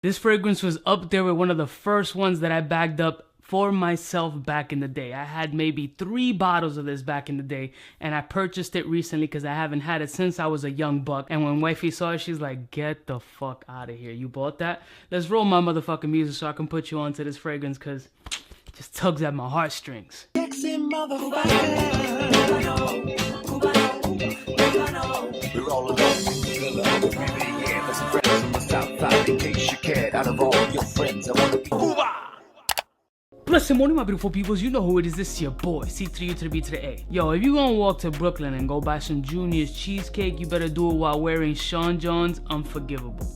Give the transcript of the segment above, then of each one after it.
This fragrance was up there with one of the first ones that I bagged up for myself back in the day. I had maybe 3 bottles of this back in the day, and I purchased it recently because I haven't had it since I was a young buck. And when wifey saw it, she's like, get the fuck out of here. You bought that? Let's roll my motherfucking music so I can put you onto this fragrance, because it just tugs at my heartstrings. We're all alone. In case you cared, out of all your friends, I want to be Cuba. Blessed morning, my beautiful peoples. You know who it is. This is your boy, C3U to the B to the A. Yo, if you gonna walk to Brooklyn and go buy some Junior's cheesecake, you better do it while wearing Sean John's Unforgivable.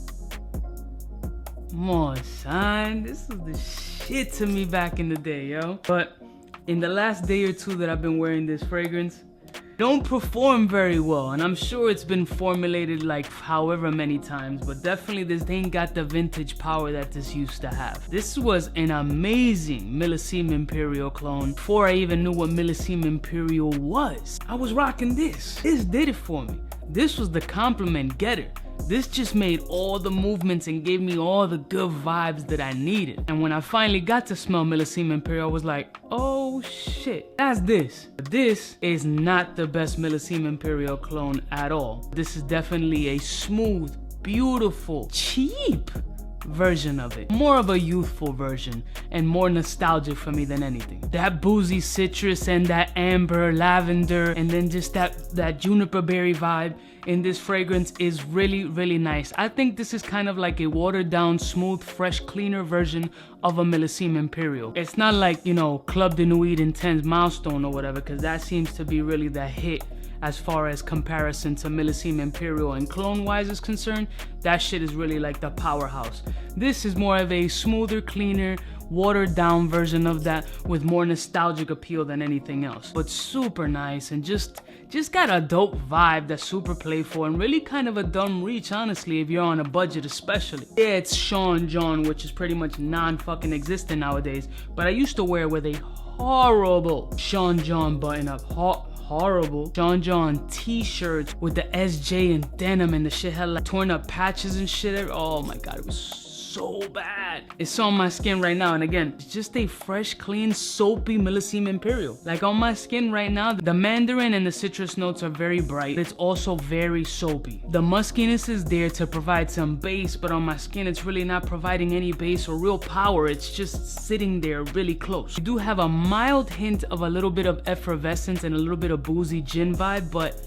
Come on, son. This is the shit to me back in the day, yo. But in the last day or two that I've been wearing this fragrance, don't perform very well, and I'm sure it's been formulated like however many times, but definitely this ain't got the vintage power that this used to have. This was an amazing Millesime Imperial clone before I even knew what Millesime Imperial was. I was rocking this. This did it for me. This was the compliment getter. This just made all the movements and gave me all the good vibes that I needed. And when I finally got to smell Millesime Imperial, I was like, oh shit, that's this. This is not the best Millesime Imperial clone at all. This is definitely a smooth, beautiful, cheap version of it. More of a youthful version and more nostalgic for me than anything. That boozy citrus and that amber lavender and then just that juniper berry vibe in this fragrance is really, really nice. I think this is kind of like a watered down, smooth, fresh, cleaner version of a Millesime Imperial. It's not like, you know, Club de Nuit Intense Milestone or whatever, because that seems to be really the hit as far as comparison to Millesime Imperial and clone wise is concerned. That shit is really like the powerhouse. This is more of a smoother, cleaner, watered down version of that with more nostalgic appeal than anything else, but super nice and just got a dope vibe that's super playful and really kind of a dumb reach, honestly, if you're on a budget especially. Yeah, it's Sean John, which is pretty much non-fucking existent nowadays, but I used to wear it with a horrible Sean John button up, horrible Sean John t-shirts with the SJ and denim, and the shit had like torn up patches and shit. Oh my god, it was so bad. It's on my skin right now, and again, it's just a fresh, clean, soapy Millesime Imperial. Like on my skin right now, the mandarin and the citrus notes are very bright, but it's also very soapy. The muskiness is there to provide some base, but on my skin, it's really not providing any base or real power. It's just sitting there really close. You do have a mild hint of a little bit of effervescence and a little bit of boozy gin vibe, but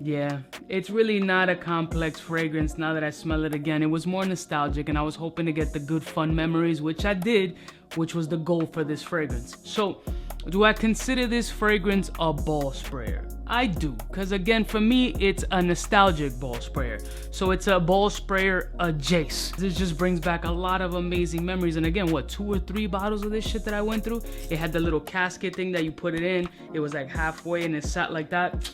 yeah, it's really not a complex fragrance now that I smell it again. It was more nostalgic, and I was hoping to get the good fun memories, which I did, which was the goal for this fragrance. So, do I consider this fragrance a ball sprayer? I do, because again, for me, it's a nostalgic ball sprayer. So it's a ball sprayer adjacent. This just brings back a lot of amazing memories. And again, what, 2 or 3 bottles of this shit that I went through? It had the little casket thing that you put it in. It was like halfway and it sat like that.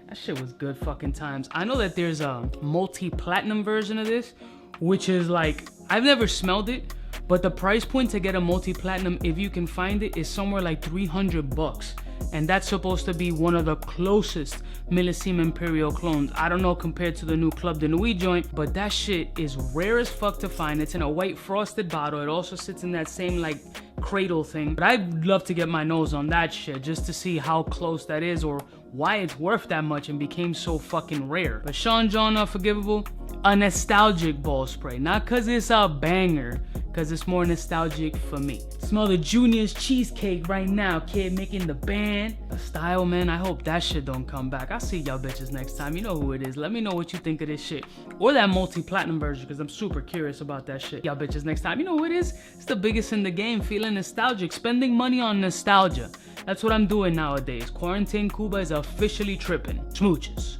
That shit was good fucking times. I know that there's a multi-platinum version of this, which is like, I've never smelled it, but the price point to get a multi-platinum, if you can find it, is somewhere like 300 bucks. And that's supposed to be one of the closest Millesime Imperial clones. I don't know compared to the new Club de Nuit joint, but that shit is rare as fuck to find. It's in a white frosted bottle. It also sits in that same like cradle thing. But I'd love to get my nose on that shit just to see how close that is or why it's worth that much and became so fucking rare. But Sean John Unforgivable, a nostalgic ball spray. Not cause it's a banger, cause it's more nostalgic for me. Smell the Junior's cheesecake right now, kid, making the band. The style, man, I hope that shit don't come back. I'll see y'all bitches next time. You know who it is. Let me know what you think of this shit. Or that multi-platinum version, because I'm super curious about that shit. Y'all bitches next time. You know who it is? It's the biggest in the game, feeling nostalgic, spending money on nostalgia. That's what I'm doing nowadays. Quarantine Cuba is officially tripping. Smooches.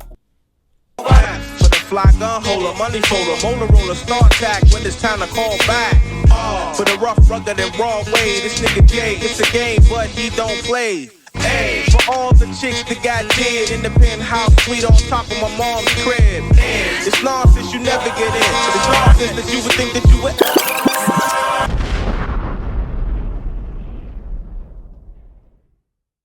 For the fly gun holder, money folder, motor roller, start tack when it's time to call back. For the rough, rugged, and raw way, this nigga Jay, it's a game, but he don't play. Hey, for all the chicks that got dead in the penthouse suite on top of my mom's crib. It's nonsense you never get in. It's nonsense that you would think that you would.